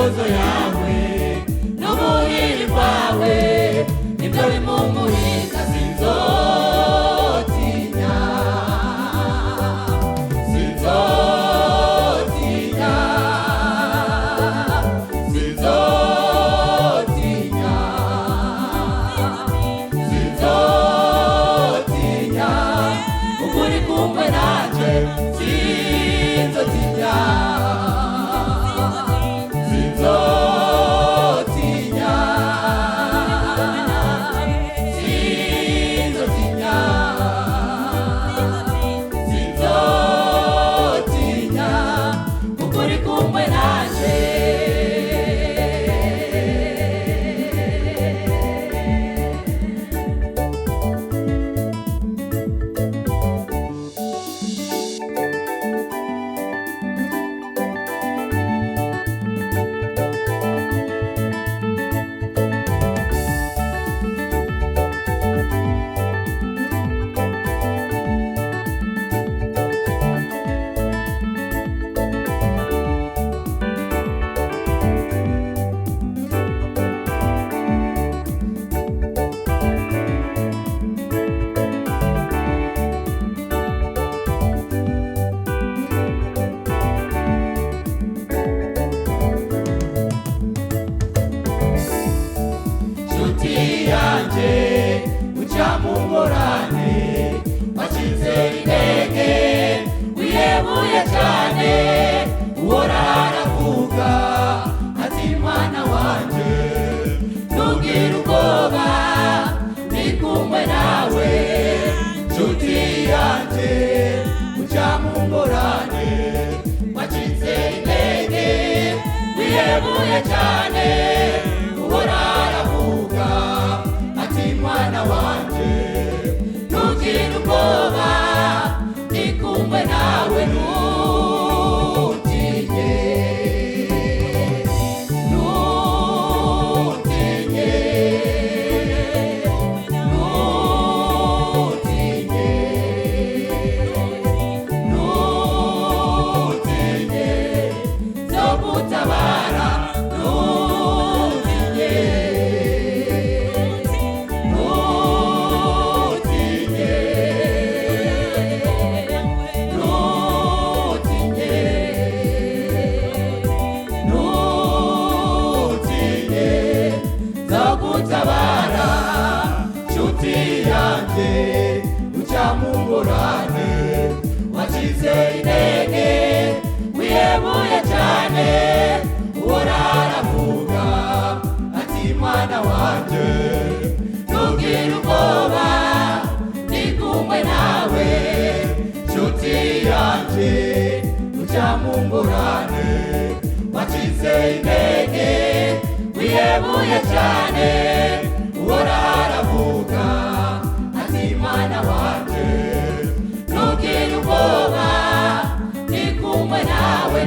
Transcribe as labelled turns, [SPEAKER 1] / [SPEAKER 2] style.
[SPEAKER 1] imyitozo yawe n'ubuhiri bwawe nibyo bimumurika. Sinzotinya, sinzotinya, sinzotinya, sinzotinya, kuko uri kumwe nanjye. Sinzotinya, sinzotinya, sinzotinya, sinzotinya, kuko uri kumwe nanjye. Yanjye uca mu ngorane wacize intege wihebuye cyane, uhora aravuga ati mwana wanje ntugire ubwoba ndi kumwe nawe. Nshuti yanjye uca mu ngorane wacize intege wihebuye cyane, uhora aravuga ati mwana wanje ntugire ubwoba ndi kumwe nawe. Ntutinye, ntutinye, ntutinye, ntutinye, nzogutabara. Ntutinye, ntutinye, ntutinye, ntutinye, nzogutabara. Nshuti yanjye uca mu ngorane wacize intege wihebuye cyane, uhora aravuga ati mwana wanje ntugire ubwoba ndi kumwe nawe. Nshuti yanjye uca mu ngorane wacize intege wihebuye cyane, uhora aravuga ati mwana wanje ntugire ubwoba ndi kumwe nawe.